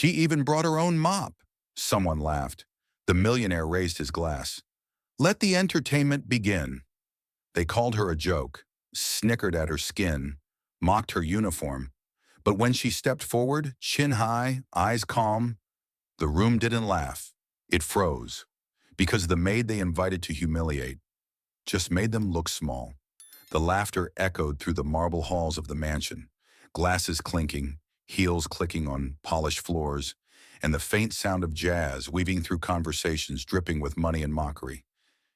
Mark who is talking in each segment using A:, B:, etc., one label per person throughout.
A: She even brought her own mop. Someone laughed. The millionaire raised his glass. Let the entertainment begin. They called her a joke, snickered at her skin, mocked her uniform. But when she stepped forward, chin high, eyes calm, the room didn't laugh. It froze. Because the maid they invited to humiliate just made them look small. The laughter echoed through the marble halls of the mansion, glasses clinking, heels clicking on polished floors, and the faint sound of jazz weaving through conversations dripping with money and mockery.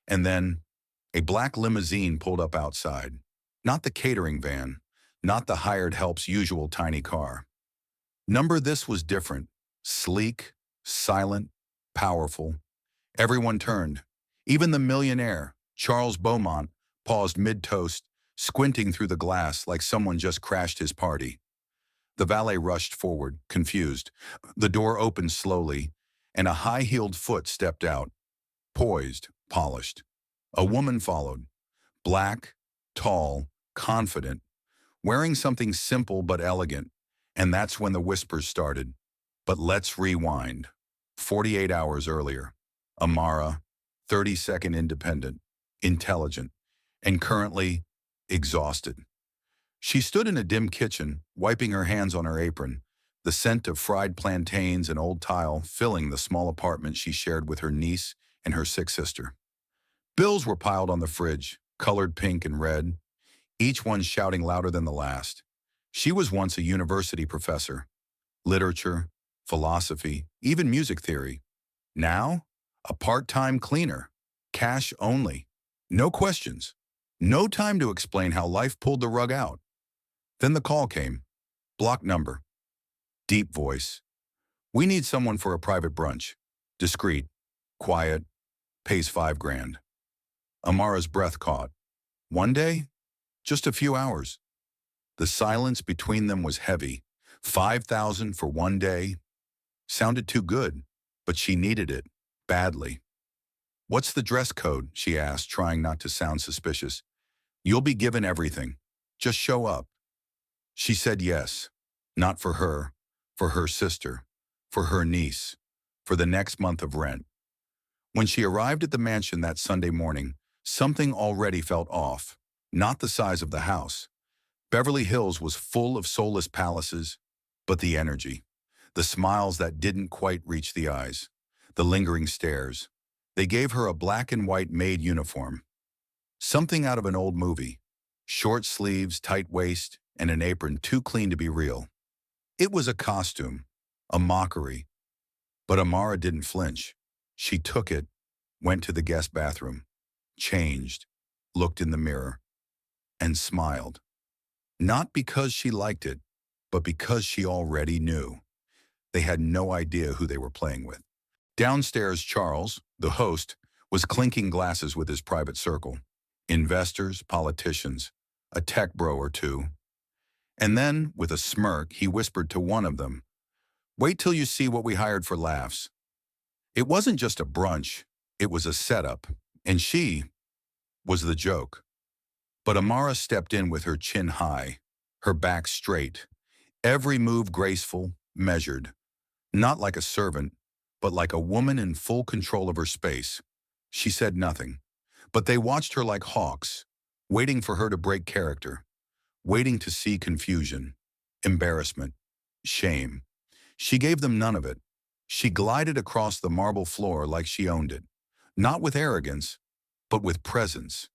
A: And then, a black limousine pulled up outside. Not the catering van, not the hired help's usual tiny car. Number this was different, sleek, silent, powerful. Everyone turned. Even the millionaire, Charles Beaumont, paused mid-toast, squinting through the glass like someone just crashed his party. The valet rushed forward, confused. The door opened slowly, and a high-heeled foot stepped out, poised, polished. A woman followed, black, tall, confident, wearing something simple but elegant, and that's when the whispers started. But let's rewind. 48 hours earlier, Amara, 32nd independent, intelligent, and currently exhausted. She stood in a dim kitchen, wiping her hands on her apron, the scent of fried plantains and old tile filling the small apartment she shared with her niece and her sick sister. Bills were piled on the fridge, colored pink and red, each one shouting louder than the last. She was once a university professor, literature, philosophy, even music theory. Now, a part-time cleaner, cash only, no questions, no time to explain how life pulled the rug out. Then the call came, block number, deep voice. We need someone for a private brunch, discreet, quiet, pays $5,000. Amara's breath caught. One day? Just a few hours. The silence between them was heavy. 5,000 for one day sounded too good, but she needed it, badly. What's the dress code? She asked, trying not to sound suspicious. You'll be given everything. Just show up. She said yes, not for her sister, for her niece, for the next month of rent. When she arrived at the mansion that Sunday morning, something already felt off, not the size of the house. Beverly Hills was full of soulless palaces, but the energy, the smiles that didn't quite reach the eyes, the lingering stares. They gave her a black and white MAID uniform, something out of an old movie, short sleeves, tight waist, and an apron too clean to be real. It was a costume, a mockery, but Amara didn't flinch. She took it, went to the guest bathroom, changed, looked in the mirror, and smiled. Not because she liked it, but because she already knew. They had no idea who they were playing with. Downstairs, Charles, the host, was clinking glasses with his private circle. Investors, politicians, a tech bro or two. And then, with a smirk, he whispered to one of them, "Wait till you see what we hired for laughs." It wasn't just a brunch, it was a setup, and she was the joke. But Amara stepped in with her chin high, her back straight, every move graceful, measured, not like a servant, but like a woman in full control of her space. She said nothing, but they watched her like hawks, waiting for her to break character, waiting to see confusion, embarrassment, shame. She gave them none of it. She glided across the marble floor like she owned it, not with arrogance, but with presence.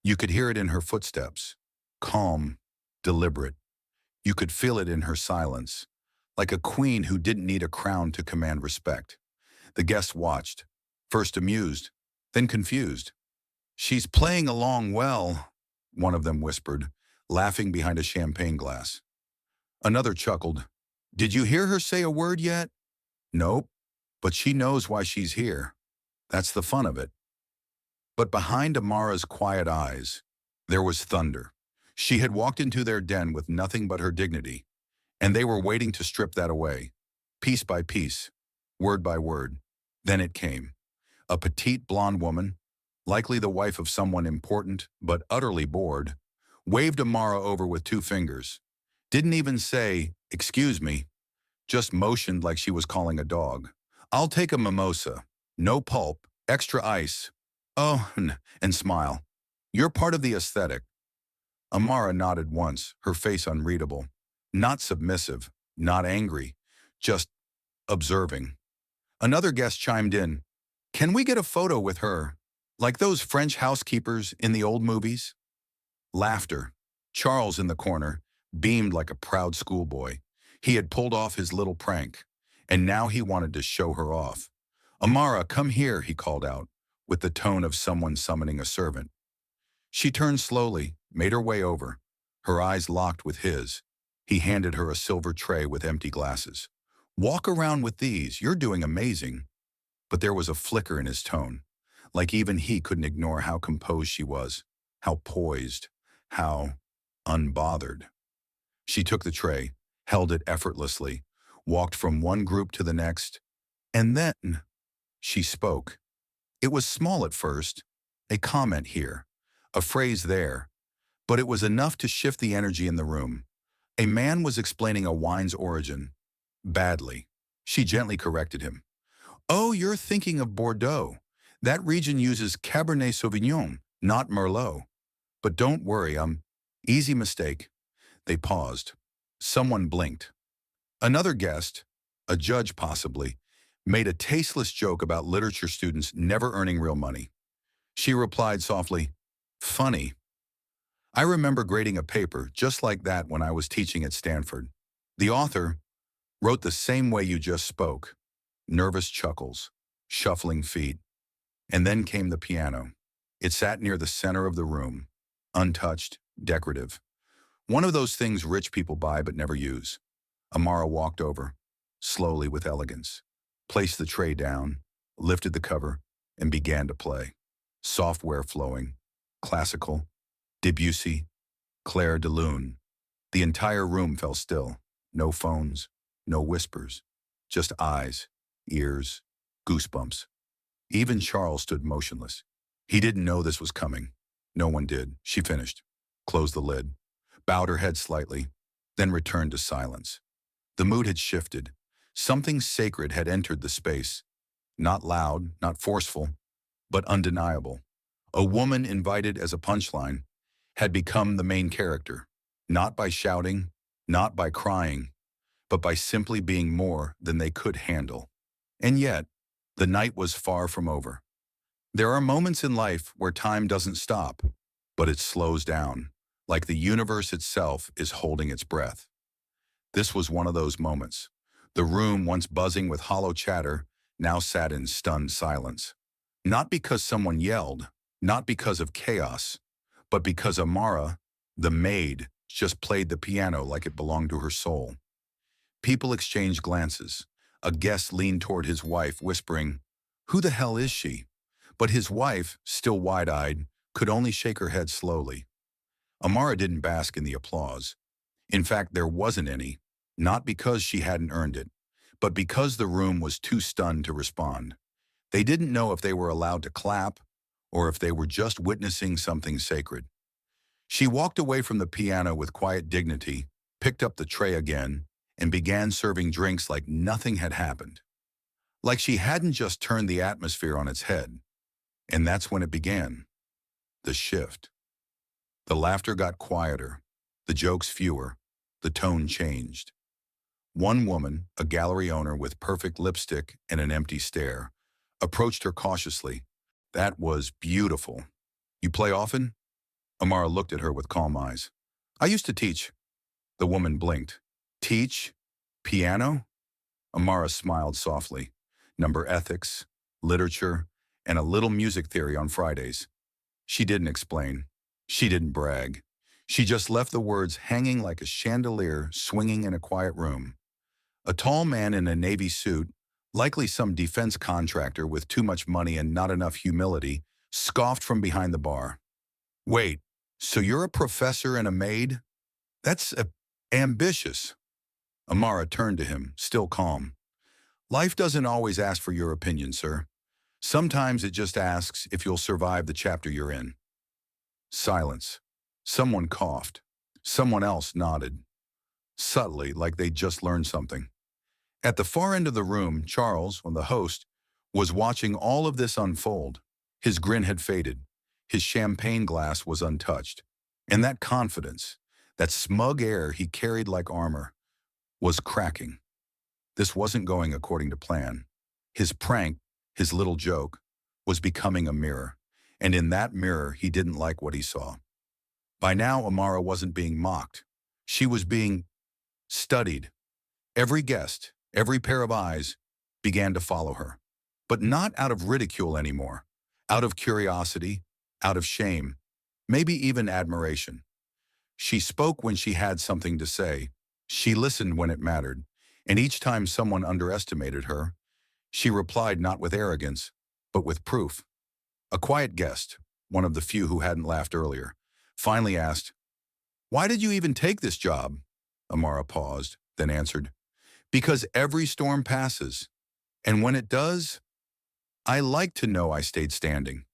A: You could hear it in her footsteps, calm, deliberate. You could feel it in her silence, like a queen who didn't need a crown to command respect. The guests watched, first amused, then confused. "She's playing along well," one of them whispered, laughing behind a champagne glass. Another chuckled. "Did you hear her say a word yet?" "Nope, but she knows why she's here. That's the fun of it." But behind Amara's quiet eyes, there was thunder. She had walked into their den with nothing but her dignity, and they were waiting to strip that away, piece by piece, word by word. Then it came. A petite blonde woman, likely the wife of someone important but utterly bored, waved Amara over with two fingers. Didn't even say, "Excuse me," just motioned like she was calling a dog. I'll take a mimosa. No pulp, extra ice. Oh, and smile. You're part of the aesthetic. Amara nodded once, her face unreadable. Not submissive, not angry, just observing. Another guest chimed in. Can we get a photo with her? Like those French housekeepers in the old movies? Laughter. Charles in the corner beamed like a proud schoolboy. He had pulled off his little prank, and now he wanted to show her off. Amara, come here, he called out, with the tone of someone summoning a servant. She turned slowly, made her way over. Her eyes locked with his. He handed her a silver tray with empty glasses. Walk around with these, you're doing amazing. But there was a flicker in his tone, like even he couldn't ignore how composed she was, how poised, how unbothered. She took the tray, held it effortlessly, walked from one group to the next, and then she spoke. It was small at first, a comment here, a phrase there, but it was enough to shift the energy in the room. A man was explaining a wine's origin. Badly. She gently corrected him. Oh, you're thinking of Bordeaux. That region uses Cabernet Sauvignon, not Merlot. But don't worry, easy mistake. They paused. Someone blinked. Another guest, a judge possibly, made a tasteless joke about literature students never earning real money. She replied softly, funny. I remember grading a paper just like that when I was teaching at Stanford. The author wrote the same way you just spoke. Nervous chuckles, shuffling feet. And then came the piano. It sat near the center of the room, untouched, decorative. One of those things rich people buy but never use. Amara walked over, slowly with elegance, placed the tray down, lifted the cover, and began to play. Software flowing, classical, Debussy, Clair de Lune. The entire room fell still. No phones, no whispers, just eyes, ears, goosebumps. Even Charles stood motionless. He didn't know this was coming. No one did. She finished, closed the lid, bowed her head slightly, then returned to silence. The mood had shifted. Something sacred had entered the space. Not loud, not forceful, but undeniable. A woman invited as a punchline had become the main character, not by shouting, not by crying, but by simply being more than they could handle. And yet, the night was far from over. There are moments in life where time doesn't stop, but it slows down, like the universe itself is holding its breath. This was one of those moments. The room, once buzzing with hollow chatter, now sat in stunned silence. Not because someone yelled, not because of chaos, but because Amara, the maid, just played the piano like it belonged to her soul. People exchanged glances. A guest leaned toward his wife, whispering, "Who the hell is she?" But his wife, still wide-eyed, could only shake her head slowly. Amara didn't bask in the applause. In fact, there wasn't any, not because she hadn't earned it, but because the room was too stunned to respond. They didn't know if they were allowed to clap or if they were just witnessing something sacred. She walked away from the piano with quiet dignity, picked up the tray again, and began serving drinks like nothing had happened. Like she hadn't just turned the atmosphere on its head. And that's when it began. The shift. The laughter got quieter, the jokes fewer, the tone changed. One woman, a gallery owner with perfect lipstick and an empty stare, approached her cautiously. That was beautiful. You play often? Amara looked at her with calm eyes. I used to teach. The woman blinked. Teach? Piano? Amara smiled softly. Number ethics, literature, and a little music theory on Fridays. She didn't explain. She didn't brag. She just left the words hanging like a chandelier swinging in a quiet room. A tall man in a navy suit, likely some defense contractor with too much money and not enough humility, scoffed from behind the bar. Wait, so you're a professor and a maid? That's ambitious. Amara turned to him, still calm. Life doesn't always ask for your opinion, sir. Sometimes it just asks if you'll survive the chapter you're in. Silence. Someone coughed. Someone else nodded. Subtly, like they'd just learned something. At the far end of the room, Charles, the host, was watching all of this unfold. His grin had faded. His champagne glass was untouched. And that confidence, that smug air he carried like armor, was cracking. This wasn't going according to plan. His prank, his little joke, was becoming a mirror. And in that mirror, he didn't like what he saw. By now, Amara wasn't being mocked. She was being studied. Every guest, every pair of eyes, began to follow her. But not out of ridicule anymore. Out of curiosity, out of shame, maybe even admiration. She spoke when she had something to say. She listened when it mattered. And each time someone underestimated her, she replied not with arrogance, but with proof. A quiet guest, one of the few who hadn't laughed earlier, finally asked, "Why did you even take this job?" Amara paused, then answered, "Because every storm passes, and when it does, I like to know I stayed standing."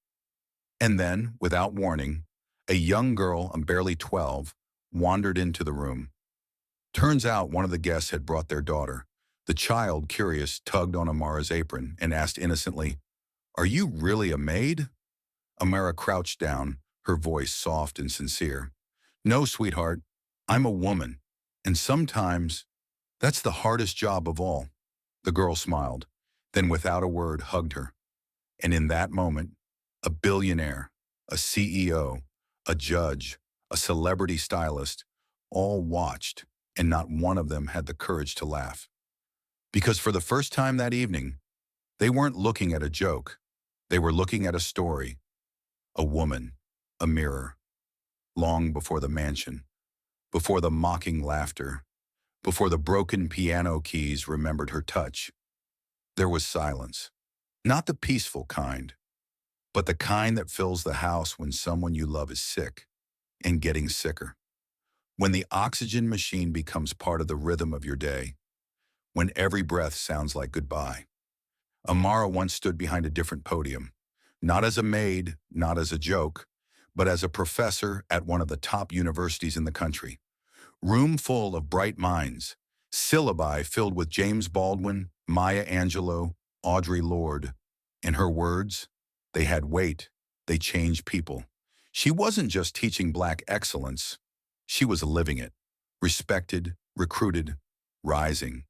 A: And then, without warning, a young girl, barely 12, wandered into the room. Turns out one of the guests had brought their daughter. The child, curious, tugged on Amara's apron and asked innocently, "Are you really a maid?" Amara crouched down, her voice soft and sincere. "No, sweetheart, I'm a woman, and sometimes that's the hardest job of all." The girl smiled, then without a word hugged her. And in that moment, a billionaire, a CEO, a judge, a celebrity stylist, all watched, and not one of them had the courage to laugh. Because for the first time that evening, they weren't looking at a joke. They were looking at a story, a woman, a mirror. Long before the mansion, before the mocking laughter, before the broken piano keys remembered her touch, there was silence. Not the peaceful kind, but the kind that fills the house when someone you love is sick and getting sicker. When the oxygen machine becomes part of the rhythm of your day, when every breath sounds like goodbye. Amara once stood behind a different podium, not as a maid, not as a joke, but as a professor at one of the top universities in the country. Room full of bright minds, syllabi filled with James Baldwin, Maya Angelou, Audre Lorde. And her words, they had weight, they changed people. She wasn't just teaching Black excellence, she was living it, respected, recruited, rising.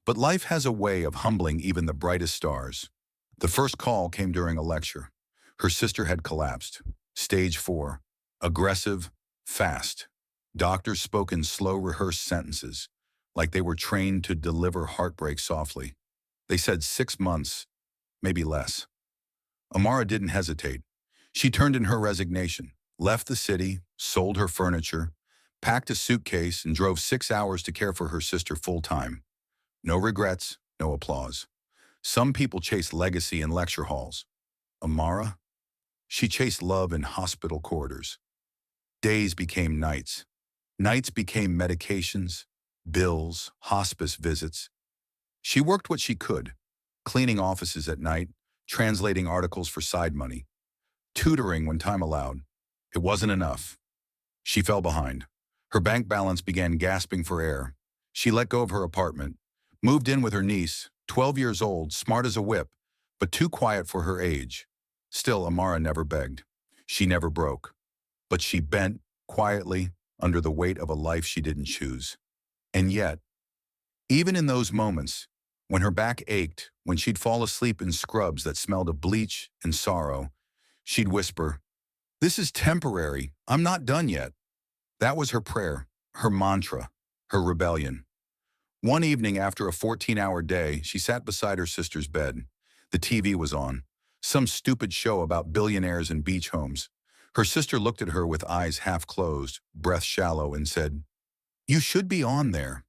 A: But life has a way of humbling even the brightest stars. The first call came during a lecture. Her sister had collapsed. Stage 4. Aggressive, fast. Doctors spoke in slow, rehearsed sentences, like they were trained to deliver heartbreak softly. They said 6 months, maybe less. Amara didn't hesitate. She turned in her resignation, left the city, sold her furniture, packed a suitcase, and drove 6 hours to care for her sister full-time. No regrets, no applause. Some people chase legacy in lecture halls. Amara? She chased love in hospital corridors. Days became nights. Nights became medications, bills, hospice visits. She worked what she could, cleaning offices at night, translating articles for side money, tutoring when time allowed. It wasn't enough. She fell behind. Her bank balance began gasping for air. She let go of her apartment, moved in with her niece, 12 years old, smart as a whip, but too quiet for her age. Still, Amara never begged. She never broke. But she bent, quietly, under the weight of a life she didn't choose. And yet, even in those moments, when her back ached, when she'd fall asleep in scrubs that smelled of bleach and sorrow, she'd whisper, "This is temporary. I'm not done yet." That was her prayer, her mantra, her rebellion. One evening after a 14-hour day, she sat beside her sister's bed. The TV was on, some stupid show about billionaires and beach homes. Her sister looked at her with eyes half closed, breath shallow, and said, "You should be on there,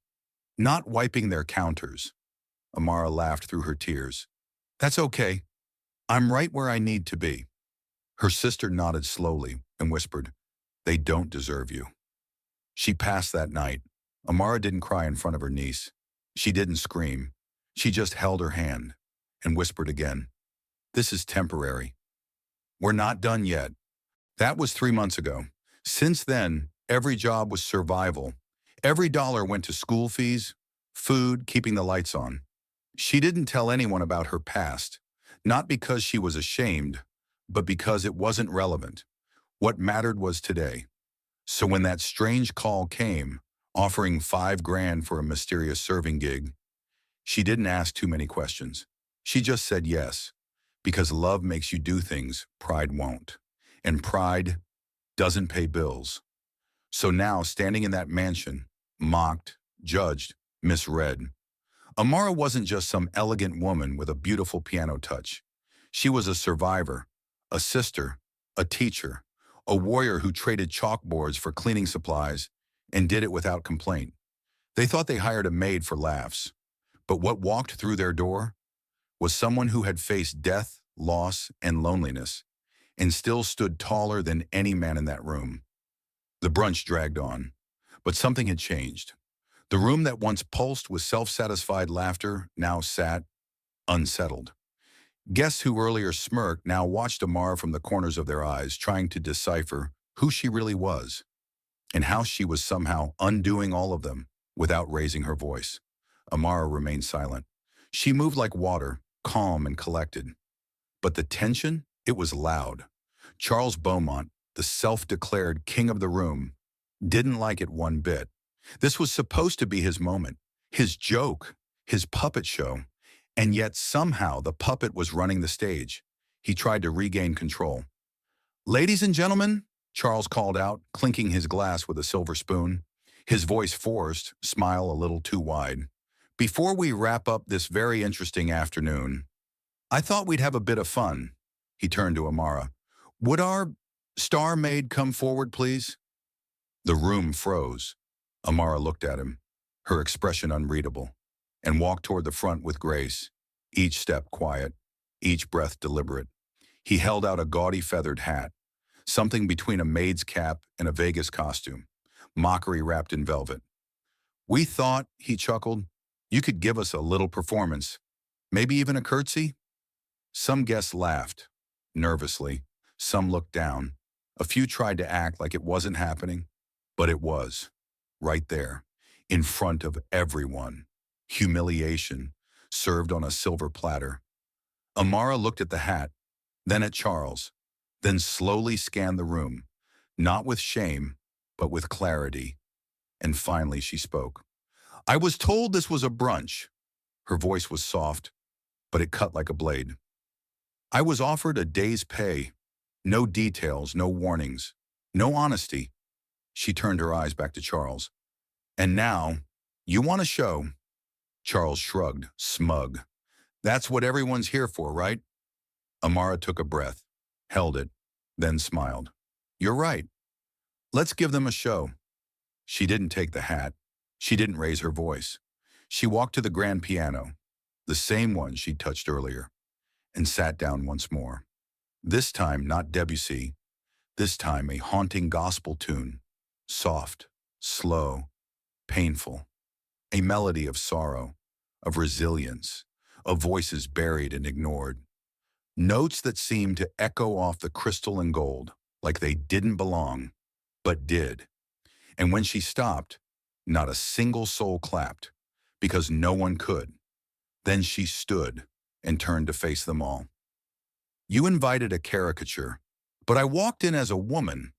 A: not wiping their counters." Amara laughed through her tears. "That's okay. I'm right where I need to be." Her sister nodded slowly and whispered, "They don't deserve you." She passed that night. Amara didn't cry in front of her niece. She didn't scream. She just held her hand and whispered again, "This is temporary. We're not done yet." That was 3 months ago. Since then, every job was survival. Every dollar went to school fees, food, keeping the lights on. She didn't tell anyone about her past, not because she was ashamed, but because it wasn't relevant. What mattered was today. So when that strange call came, offering 5 grand for a mysterious serving gig, she didn't ask too many questions. She just said yes, because love makes you do things pride won't. And pride doesn't pay bills. So now, standing in that mansion, mocked, judged, misread, Amara wasn't just some elegant woman with a beautiful piano touch. She was a survivor, a sister, a teacher, a warrior who traded chalkboards for cleaning supplies and did it without complaint. They thought they hired a maid for laughs, but what walked through their door was someone who had faced death, loss, and loneliness, and still stood taller than any man in that room. The brunch dragged on, but something had changed. The room that once pulsed with self-satisfied laughter now sat unsettled. Guests who earlier smirked now watched Amara from the corners of their eyes, trying to decipher who she really was and how she was somehow undoing all of them without raising her voice. Amara remained silent. She moved like water, calm and collected. But the tension, it was loud. Charles Beaumont, the self-declared king of the room, didn't like it one bit. This was supposed to be his moment, his joke, his puppet show, and yet somehow the puppet was running the stage. He tried to regain control. "Ladies and gentlemen," Charles called out, clinking his glass with a silver spoon, his voice forced, smile a little too wide. "Before we wrap up this very interesting afternoon, I thought we'd have a bit of fun." He turned to Amara. "Would our star maid come forward, please?" The room froze. Amara looked at him, her expression unreadable, and walked toward the front with grace, each step quiet, each breath deliberate. He held out a gaudy feathered hat, something between a maid's cap and a Vegas costume, mockery wrapped in velvet. "We thought," he chuckled, "you could give us a little performance, maybe even a curtsy." Some guests laughed, nervously. Some looked down. A few tried to act like it wasn't happening, but it was. Right there, in front of everyone. Humiliation, served on a silver platter. Amara looked at the hat, then at Charles, then slowly scanned the room, not with shame, but with clarity. And finally she spoke. "I was told this was a brunch." Her voice was soft, but it cut like a blade. "I was offered a day's pay. No details, no warnings, no honesty." She turned her eyes back to Charles. "And now, you want a show?" Charles shrugged, smug. "That's what everyone's here for, right?" Amara took a breath, held it, then smiled. "You're right. Let's give them a show." She didn't take the hat. She didn't raise her voice. She walked to the grand piano, the same one she'd touched earlier, and sat down once more. This time not Debussy, this time a haunting gospel tune, soft, slow, painful, a melody of sorrow, of resilience, of voices buried and ignored. Notes that seemed to echo off the crystal and gold, like they didn't belong, but did. And when she stopped, not a single soul clapped, because no one could. Then she stood and turned to face them all. "You invited a caricature, but I walked in as a woman."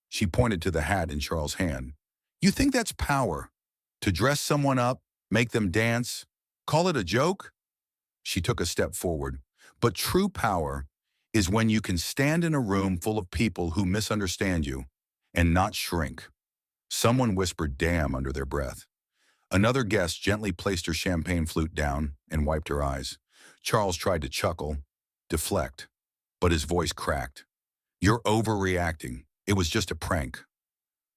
A: She pointed to the hat in Charles' hand. "You think that's power? To dress someone up, make them dance, call it a joke?" She took a step forward. "But true power is when you can stand in a room full of people who misunderstand you and not shrink." Someone whispered "damn" under their breath. Another guest gently placed her champagne flute down and wiped her eyes. Charles tried to chuckle, deflect, but his voice cracked. "You're overreacting. It was just a prank."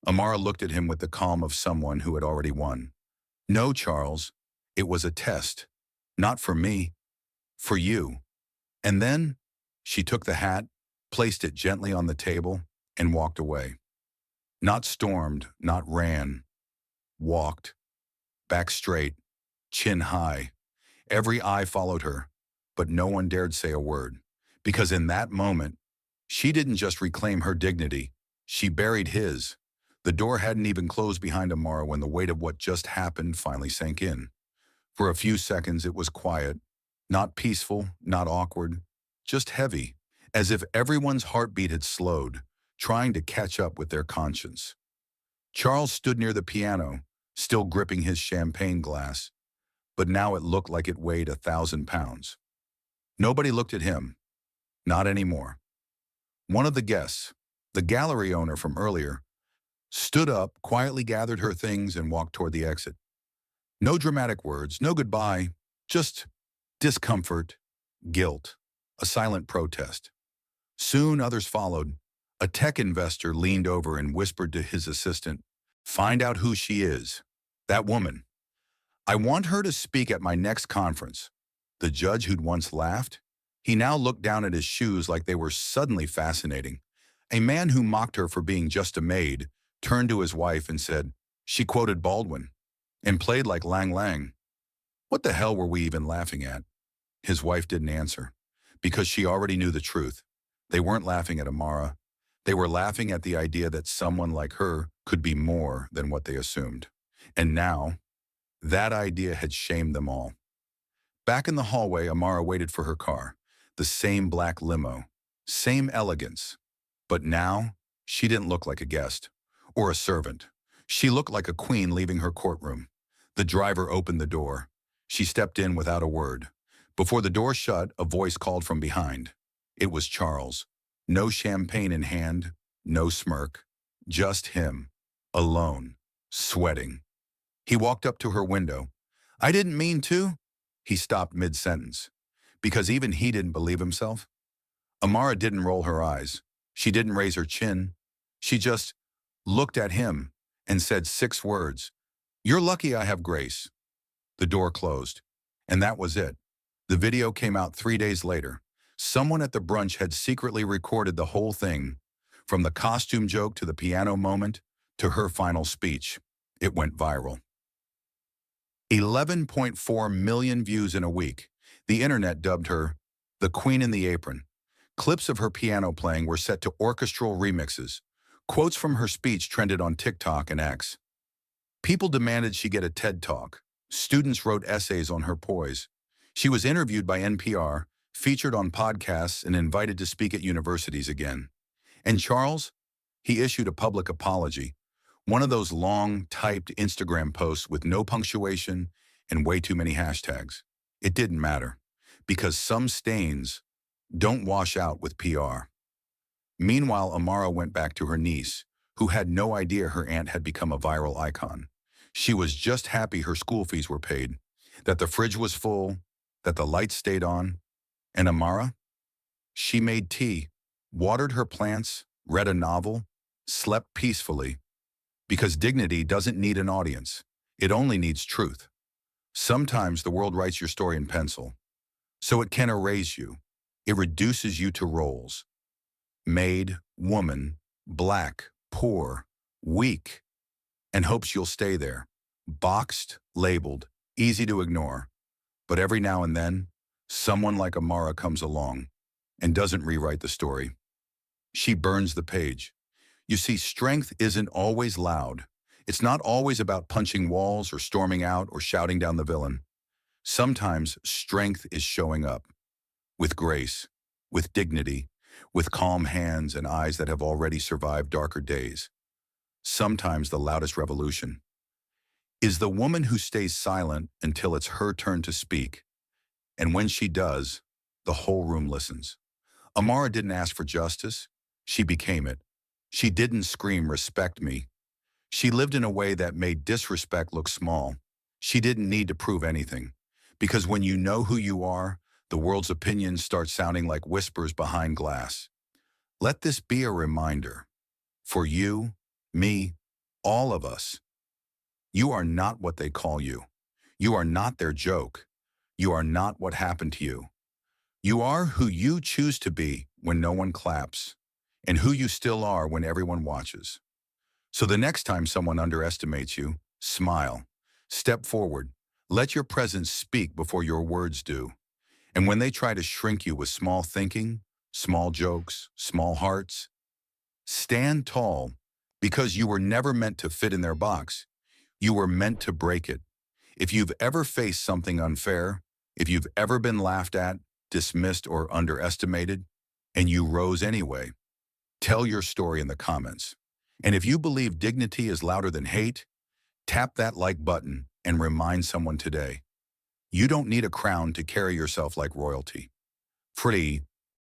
A: Amara looked at him with the calm of someone who had already won. "No, Charles, it was a test. Not for me, for you." And then she took the hat, placed it gently on the table, and walked away. Not stormed, not ran. Walked, back straight, chin high. Every eye followed her, but no one dared say a word. Because in that moment, she didn't just reclaim her dignity, she buried his. The door hadn't even closed behind Amara when the weight of what just happened finally sank in. For a few seconds, it was quiet, not peaceful, not awkward, just heavy, as if everyone's heartbeat had slowed, trying to catch up with their conscience. Charles stood near the piano, still gripping his champagne glass, but now it looked like it weighed 1,000 pounds. Nobody looked at him, not anymore. One of the guests, the gallery owner from earlier, stood up, quietly gathered her things, and walked toward the exit. No dramatic words, no goodbye, just discomfort, guilt, a silent protest. Soon others followed. A tech investor leaned over and whispered to his assistant, "Find out who she is. That woman. I want her to speak at my next conference." The judge who'd once laughed, he now looked down at his shoes like they were suddenly fascinating. A man who mocked her for being just a maid turned to his wife and said, "She quoted Baldwin and played like Lang Lang. What the hell were we even laughing at?" His wife didn't answer, because she already knew the truth. They weren't laughing at Amara. They were laughing at the idea that someone like her could be more than what they assumed. And now, that idea had shamed them all. Back in the hallway, Amara waited for her car. The same black limo, same elegance. But now, she didn't look like a guest or a servant. She looked like a queen leaving her courtroom. The driver opened the door. She stepped in without a word. Before the door shut, a voice called from behind. It was Charles. No champagne in hand, no smirk. Just him, alone, sweating. He walked up to her window. "I didn't mean to." He stopped mid-sentence, because even he didn't believe himself. Amara didn't roll her eyes. She didn't raise her chin. She just looked at him and said 6 words. "You're lucky I have grace." The door closed, and that was it. The video came out 3 days later. Someone at the brunch had secretly recorded the whole thing, from the costume joke to the piano moment to her final speech. It went viral. 11.4 million views in a week. The internet dubbed her the Queen in the Apron. Clips of her piano playing were set to orchestral remixes. Quotes from her speech trended on TikTok and X. People demanded she get a TED Talk. Students wrote essays on her poise. She was interviewed by NPR, featured on podcasts, and invited to speak at universities again. And Charles? He issued a public apology. One of those long, typed Instagram posts with no punctuation and way too many hashtags. It didn't matter, because some stains don't wash out with PR. Meanwhile, Amara went back to her niece, who had no idea her aunt had become a viral icon. She was just happy her school fees were paid, that the fridge was full, that the lights stayed on. And Amara? She made tea, watered her plants, read a novel, slept peacefully. Because dignity doesn't need an audience. It only needs truth. Sometimes the world writes your story in pencil, so it can erase you. It reduces you to roles. Maid, woman, black, poor, weak, and hopes you'll stay there. Boxed, labeled, easy to ignore. But every now and then, someone like Amara comes along and doesn't rewrite the story. She burns the page. You see, strength isn't always loud. It's not always about punching walls or storming out or shouting down the villain. Sometimes strength is showing up with grace, with dignity, with calm hands and eyes that have already survived darker days. Sometimes the loudest revolution is the woman who stays silent until it's her turn to speak. And when she does, the whole room listens. Amara didn't ask for justice. She became it. She didn't scream, "Respect me." She lived in a way that made disrespect look small. She didn't need to prove anything. Because when you know who you are, the world's opinions start sounding like whispers behind glass. Let this be a reminder. For you, me, all of us. You are not what they call you. You are not their joke. You are not what happened to you. You are who you choose to be when no one claps, and who you still are when everyone watches. So the next time someone underestimates you, smile. Step forward. Let your presence speak before your words do. And when they try to shrink you with small thinking, small jokes, small hearts, stand tall, because you were never meant to fit in their box. You were meant to break it. If you've ever faced something unfair, if you've ever been laughed at, dismissed, or underestimated, and you rose anyway, tell your story in the comments. And if you believe dignity is louder than hate, tap that like button and remind someone today. You don't need a crown to carry yourself like royalty. Pretty,